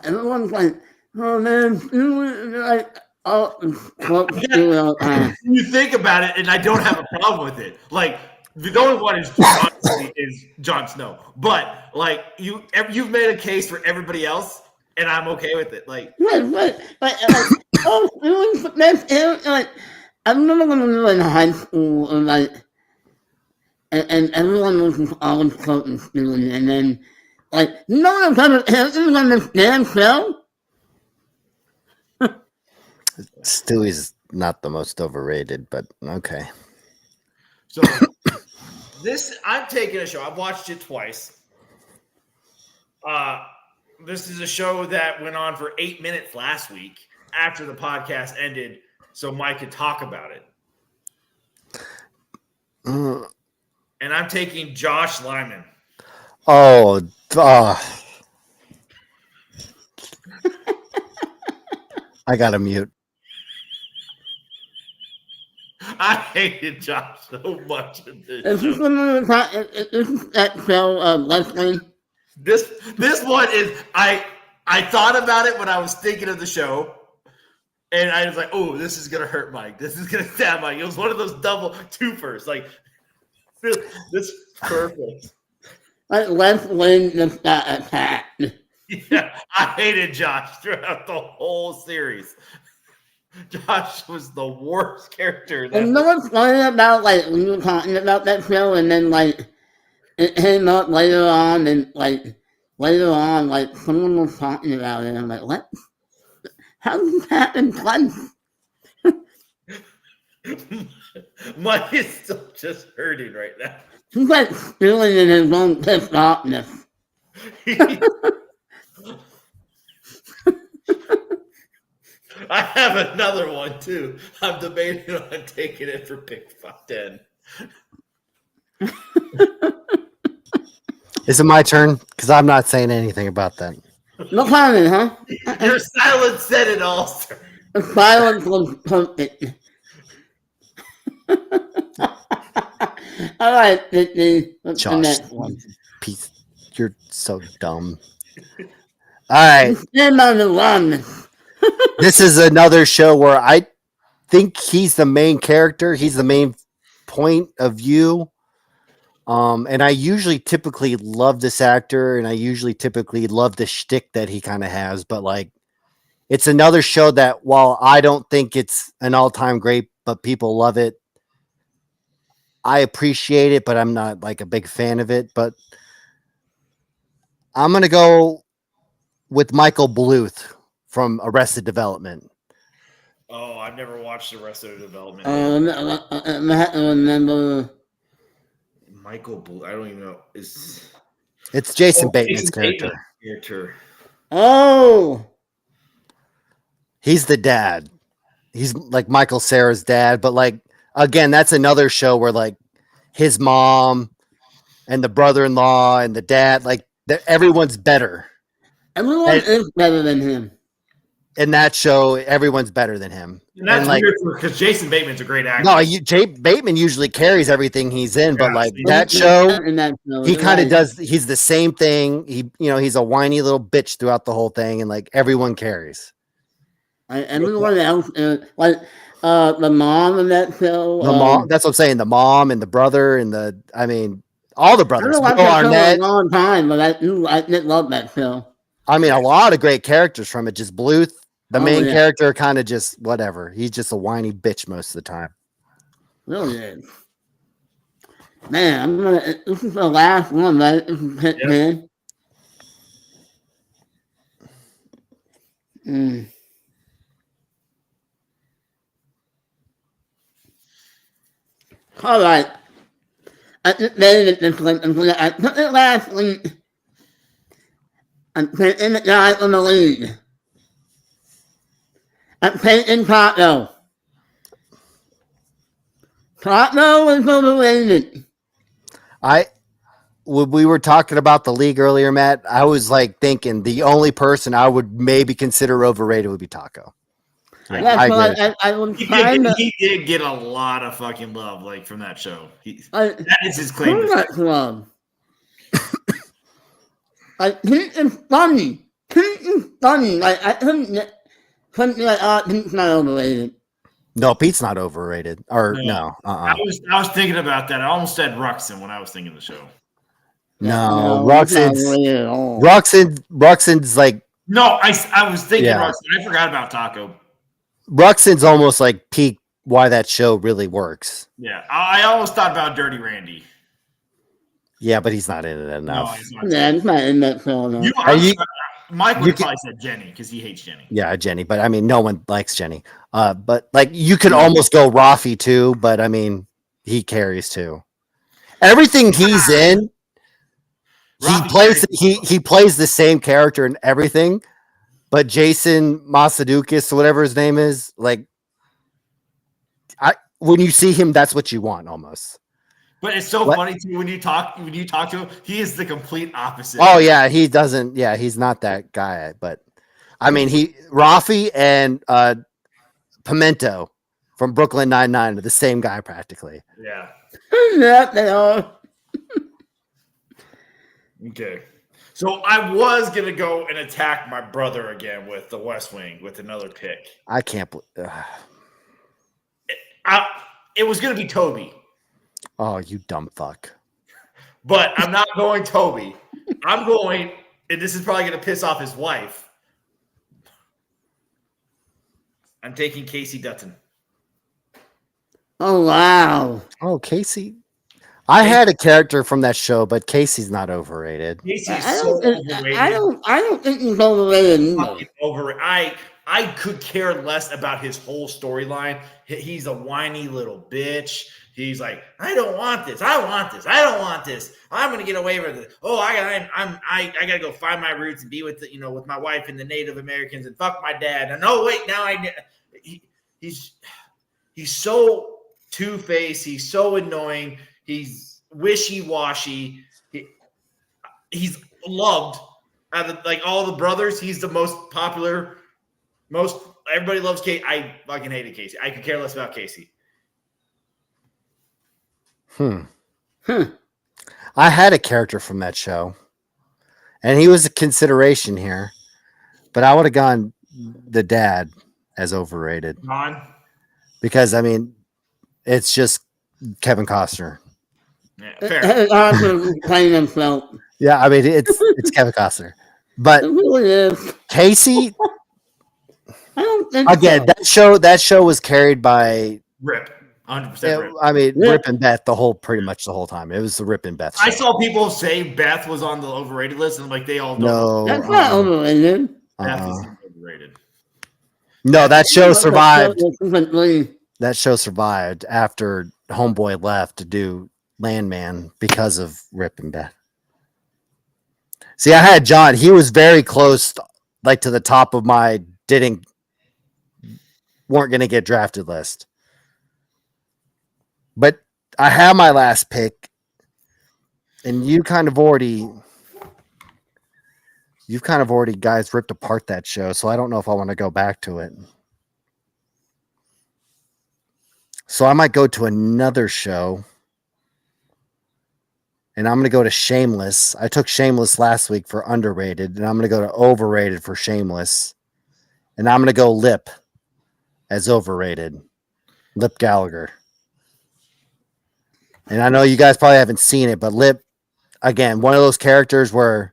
A: Everyone's like, oh man, Stewie, like, oh, quotes Stewie all the time.
B: You think about it, and I don't have a problem with it. Like the only one is Jon Snow, but like you've made a case for everybody else, and I'm okay with it. Like, oh, Stewie's that's it. Like, I remember when we were in high school, and like, and everyone was just always quoting Stewie, and then like, no one's ever characters on this damn show.
D: Stewie's not the most overrated, but okay.
B: So I'm taking a show. I've watched it twice. This is a show that went on for 8 minutes last week after the podcast ended, so Mike could talk about it. And I'm taking Josh Lyman.
D: Oh, I gotta mute.
B: I hated Josh so much in this
A: Is this
B: show.
A: that show, Leslie?
B: This one is I thought about it when I was thinking of the show, and I was like, oh, this is gonna hurt Mike. This is gonna stab Mike. It was one of those double twofers. Like this is perfect.
A: Like Leslie just got attacked.
B: Yeah, I hated Josh throughout the whole series. Josh was the worst character.
A: And you know what's funny about, like, when you were talking about that show, and then, like, it came up later on, and, like, someone was talking about it, and I'm like, what? How did this happen twice?
B: Mike is still just hurting right now.
A: He's, like, spilling in his own pissed offness.
B: I have another one too. I'm debating on taking it for pick 10.
D: Is it my turn? Because I'm not saying anything about that.
A: No comment, huh?
B: Your silence said it all, sir.
A: The silence was perfect. All right, what's the
D: Josh,
A: next one?
D: Piece, you're so dumb. All right.
A: Stand on the run.
D: This is another show where I think he's the main character. He's the main point of view. And I usually typically love this actor, and I usually typically love the shtick that he kind of has. But like, it's another show that while I don't think it's an all-time great, but people love it, I appreciate it, but I'm not like a big fan of it. But I'm gonna go with Michael Bluth from Arrested Development.
B: Oh, I've never watched Arrested Development.
A: I have to remember.
B: Michael Blue. I don't even know. It's
D: Jason Bateman's character.
A: Oh,
D: He's the dad. He's like Michael Cera's dad, but like again, that's another show where like his mom and the brother-in-law and the dad, like everyone's better.
A: everyone is better than him.
D: In that show, everyone's better than him.
B: And that's
D: like,
B: weird because Jason Bateman's a great actor.
D: No, Bateman usually carries everything he's in, but like that show, he kind of does. He's the same thing. He's a whiny little bitch throughout the whole thing, and like everyone carries.
A: Everyone else, like the mom in that show.
D: The mom. That's what I'm saying. The mom and the brother and all the brothers.
A: I don't know a long time, but I did love that show.
D: I mean, a lot of great characters from it. Just Bluth, the main character, kind of just whatever. He's just a whiny bitch most of the time.
A: Really is. Man, this is the last one, right? This is pick
B: Yep.
A: me. Mm. All right. I just made it this week. I took it last week. I'm taking the guy from the lead. I'm taking Taco. Taco is overrated.
D: When we were talking about the league earlier, Matt, I was like thinking the only person I would maybe consider overrated would be Taco. Yeah,
A: Yeah,
D: I
A: so
D: agree.
A: I was trying to.
B: He did get a lot of fucking love, like from that show.
A: That
B: That is his claim.
A: too much love. Pete is funny. Pete is funny. Like, I couldn't get something like, oh, Pete's not overrated.
D: No, Pete's not overrated. Or no.
B: I was thinking about that. I almost said Ruxin when I was thinking of the show.
D: No,
A: he's not overrated at all.
D: Ruxin's like
B: No, I was thinking
D: Yeah.
B: Ruxin. I forgot about Taco.
D: Ruxin's almost like peak why that show really works.
B: Yeah, I almost thought about Dirty Randy.
D: Yeah, but he's not in it
B: No,
D: enough.
B: he's not.
A: Yeah, he's not in that film. No.
B: Mike would have probably said Jenny because he hates Jenny.
D: Yeah, Jenny, but I mean, no one likes Jenny. But like, you could almost go Rafi too, but I mean, he carries too. Everything he's in, he plays the same character in everything. But Jason Masadukis, or whatever his name is, like, when you see him, that's what you want almost.
B: But it's so funny too when you talk to him, he is the complete opposite.
D: Oh yeah, he doesn't. Yeah, he's not that guy. But I mean, Rafi and Pimento from Brooklyn Nine-Nine are the same guy practically.
B: Yeah.
A: Yeah, they are.
B: Okay. So I was gonna go and attack my brother again with the West Wing with another pick.
D: I can't believe.
B: It was gonna be Toby.
D: Oh, you dumb fuck.
B: But I'm not going Toby. I'm going, and this is probably going to piss off his wife. I'm taking Casey Dutton.
A: Oh, wow.
D: Oh, Casey. I had a character from that show, but Casey's not overrated.
B: Casey's so overrated.
A: I don't think he's overrated either.
B: I could care less about his whole storyline. He's a whiny little bitch. He's like, I don't want this. I want this. I don't want this. I'm gonna get away with it. Oh, I gotta go find my roots and be with with my wife and the Native Americans and fuck my dad. And oh wait, now he's so two-faced. He's so annoying. He's wishy-washy. He's loved out of like all the brothers. He's the most popular. Everybody loves Casey. I fucking hated Casey. I could care less about Casey.
D: I had a character from that show, and he was a consideration here, but I would have gone the dad as overrated. Because I mean, it's just Kevin Costner.
B: Yeah, fair.
A: Playing himself.
D: Yeah, I mean it's Kevin Costner, but
A: It really is.
D: Casey.
A: I don't think
D: Again,
A: so.
D: that show was carried by
B: Rip. 100% Rip.
D: I mean, Rip and Beth pretty much the whole time. It was the Rip and Beth show.
B: I saw people say Beth was on the overrated list, and like they all know.
D: No,
A: That's not overrated.
B: Beth is overrated.
D: No, that show survived.
A: That
D: That show survived after Homeboy left to do Landman because of Rip and Beth. See, I had John. He was very close, like to the top of my weren't going to get drafted list. But I have my last pick, and you've kind of already guys ripped apart that show, so I don't know if I want to go back to it. So I might go to another show, and I'm going to go to Shameless. I took Shameless last week for underrated, and I'm going to go to overrated for Shameless, and I'm going to go Lip as overrated. Lip Gallagher. And I know you guys probably haven't seen it, but Lip, again, one of those characters where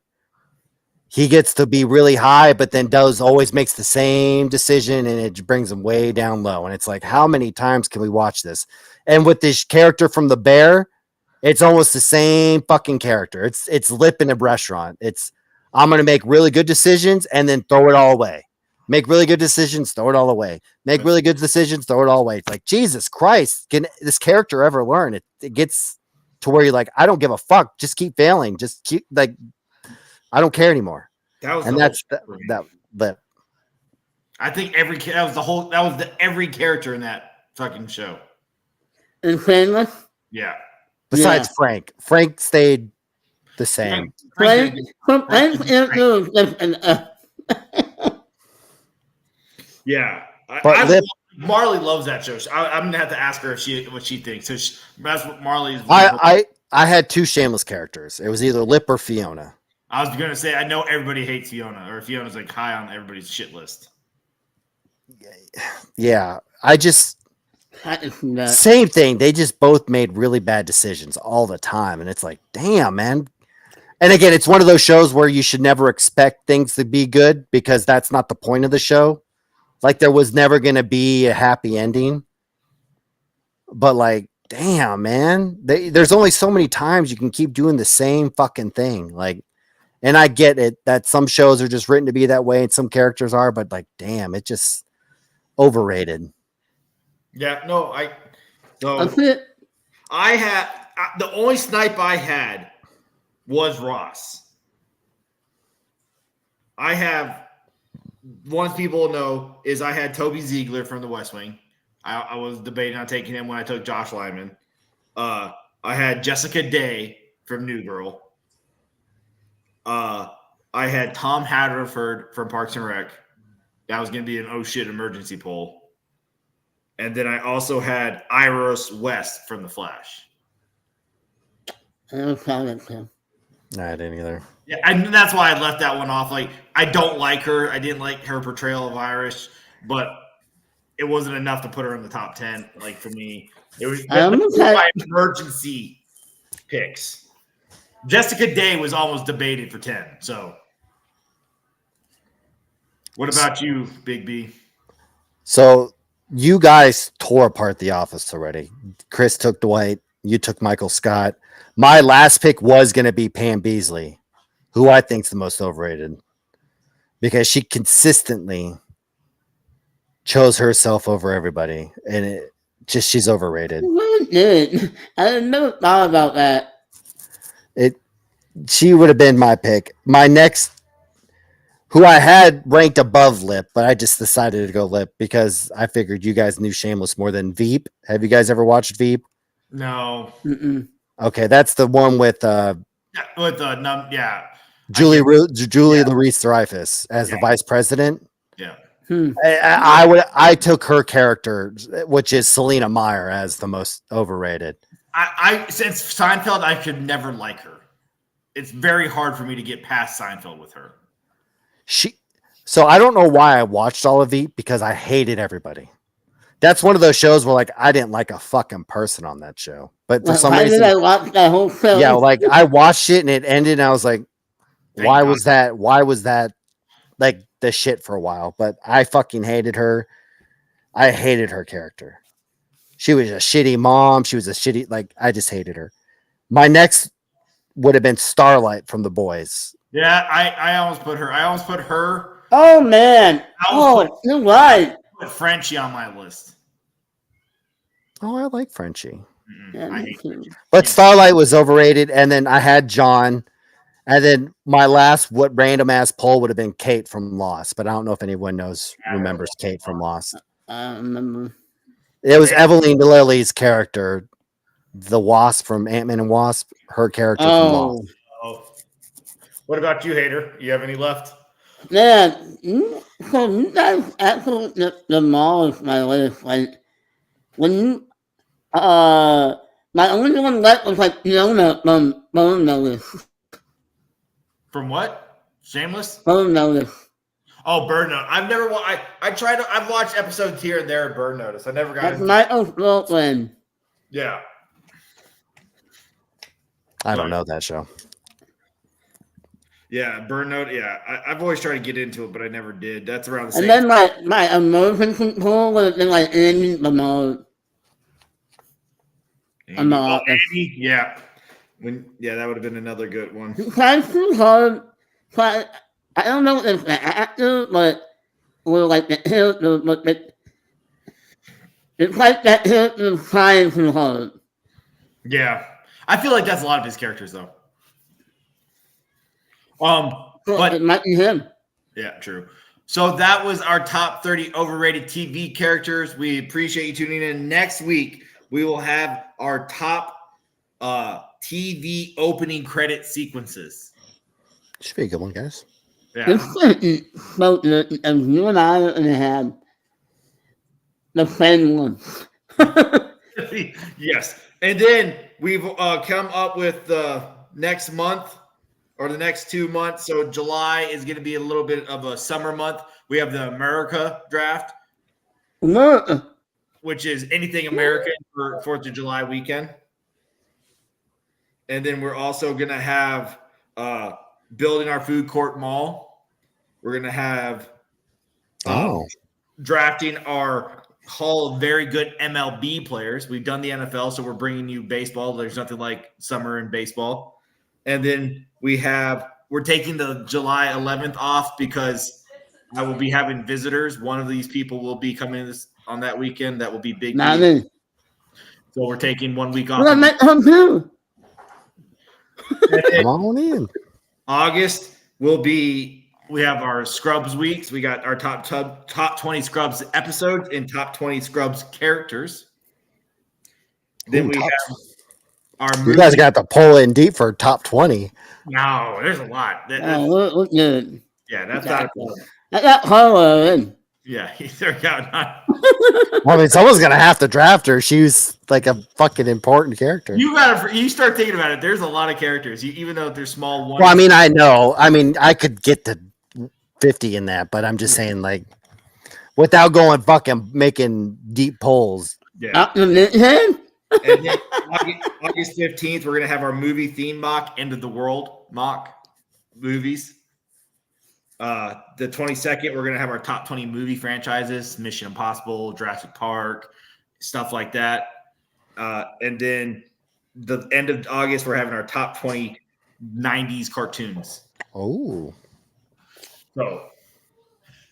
D: he gets to be really high, but then always makes the same decision, and it brings him way down low. And it's like, how many times can we watch this? And with this character from The Bear, It's almost the same fucking character. It's Lip in a restaurant. It's I'm gonna make really good decisions and then throw it all away. Make really good decisions, throw it all away. Make really good decisions, throw it all away. It's like, Jesus Christ, can this character ever learn? It gets to where you're like, I don't give a fuck. Just keep failing. Just keep like, I don't care anymore. That's Lip.
B: I think every character in that fucking show.
A: And Shameless?
B: Yeah.
D: Besides Frank stayed the same.
A: Frank
B: Yeah.
D: But
B: Marley loves that show. I'm gonna have to ask her what she thinks. So that's what Marley is.
D: I had two Shameless characters. It was either Lip or Fiona.
B: I was gonna say I know everybody hates Fiona, or Fiona's like high on everybody's shit list.
D: Yeah, same thing. They just both made really bad decisions all the time, and it's like, damn, man. And again, it's one of those shows where you should never expect things to be good because that's not the point of the show. Like there was never going to be a happy ending. But like, damn, man, there's only so many times you can keep doing the same fucking thing. Like, and I get it that some shows are just written to be that way and some characters are, but like, damn, it just overrated.
B: Yeah, no, the only snipe I had was Ross. I have one people know is I had Toby Ziegler from The West Wing. I was debating on taking him when I took Josh Lyman. I had Jessica Day from New Girl. I had Tom Haverford from Parks and Rec. That was going to be an oh shit emergency poll. And then I also had Iris West from The Flash.
A: I don't count it, Tim.
D: No, I didn't either.
B: Yeah, and that's why I left that one off. Like, I don't like her. I didn't like her portrayal of Irish, but it wasn't enough to put her in the top 10. Like, for me, it was my emergency picks. Jessica Day was almost debated for 10. So, what about you, Big B?
D: So, you guys tore apart The Office already. Chris took Dwight. You took Michael Scott. My last pick was going to be Pam Beasley, who I think is the most overrated because she consistently chose herself over everybody. And she's overrated.
A: I never thought about that.
D: She would have been my pick. My next, who I had ranked above Lip, but I just decided to go Lip because I figured you guys knew Shameless more than Veep. Have you guys ever watched Veep?
B: No.
A: Mm-mm.
D: Okay, that's the one with
B: Julie
D: Louis-Dreyfus as the vice president.
B: Yeah.
D: I took her character, which is Selena Meyer, as the most overrated.
B: I since Seinfeld, I could never like her. It's very hard for me to get past Seinfeld with her.
D: So I don't know why I watched all of Veep because I hated everybody. That's one of those shows where like I didn't like a fucking person on that show. But for some reason,
A: I watch that whole show?
D: Yeah, like I watched it and it ended and I was like, why was that like the shit for a while? But I fucking hated her. I hated her character. She was a shitty mom. She was a shitty, like, I just hated her. My next would have been Starlight from The Boys.
B: Yeah, I almost put her.
A: Oh man! You're right.
B: Put Frenchie on my list.
D: Oh, I like Frenchie.
A: Yeah,
B: I hate Frenchie.
D: But Starlight was overrated, and then I had John, and then my last random ass poll would have been Kate from Lost, but I don't know if anyone remembers Kate from Lost.
A: I remember.
D: It was Evelyn Lilly's character, the Wasp from Ant-Man and Wasp. Her character from Lost.
B: Oh. What about you, Hater? You have any left?
A: Yeah, so you guys actually demolished my list. Like when you, my only one left was like Fiona from Phone Notice.
B: From what? Shameless?
A: Phone Notice.
B: Oh, Bird Notice. I've never. I've watched episodes here and there of Bird Notice. I never got.
A: That's Michael's girlfriend.
B: Yeah.
D: I don't know that show.
B: Yeah, Burnout. Yeah, I've always tried to get into it, but I never did. That's around the same.
A: And then my emotion control would have been like Andy Lamar.
B: Andy, yeah. That would have been another good one.
A: He tries too hard, but I don't know if the actor, or like the character, but it's like that character is trying too hard.
B: Yeah. I feel like that's a lot of his characters, though. But
A: it might be him.
B: Yeah, true. So that was our top 30 overrated TV characters. We appreciate you tuning in. Next week, we will have our top TV opening credit sequences.
D: Should be a good one, guys.
A: Yeah. This so good, and you and I are going to have the same one.
B: Yes. And then we've come up with the next month or the next 2 months. So July is going to be a little bit of a summer month. We have the America draft, which is anything American for 4th of July weekend. And then we're also going to have building our food court mall. We're going to have drafting our Hall of very good MLB players. We've done the NFL, so we're bringing you baseball. There's nothing like summer in baseball. And then we're taking the July 11th off because I will be having visitors. One of these people will be coming on that weekend. That will be big. So we're taking 1 week off.
A: Well, I met him too.
D: Come on in.
B: August we have our Scrubs weeks. We got our top 20 Scrubs episodes and top 20 Scrubs characters. Then we have our
D: You guys got to pull in deep for top 20.
B: No, there's a lot.
A: We're good.
B: Yeah, that's not a problem.
A: I got Carla in.
B: Yeah, there we go.
D: Well, I mean, someone's gonna have to draft her. She's like a fucking important character.
B: You start thinking about it. There's a lot of characters, even though they're small ones.
D: Well, I mean, I know. I mean, I could get to 50 in that, but I'm just saying, like, without going fucking making deep polls.
B: Yeah. And then August 15th, we're gonna have our movie theme mock, End of the World mock movies. The 22nd, we're going to have our top 20 movie franchises, Mission Impossible, Jurassic Park, stuff like that. And then the end of August, we're having our top 20 90s cartoons.
D: Oh.
B: So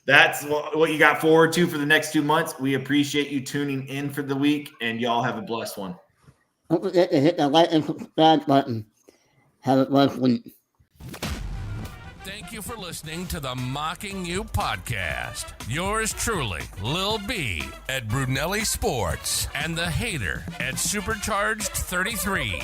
B: that's what you got forward to for the next 2 months. We appreciate you tuning in for the week, and y'all have a blessed one.
A: Don't forget to hit the like and subscribe button. Have a blessed week.
C: Thank you for listening to the Mocking You podcast. Yours truly, Lil B at Brunelli Sports and the Hater at Supercharged 33.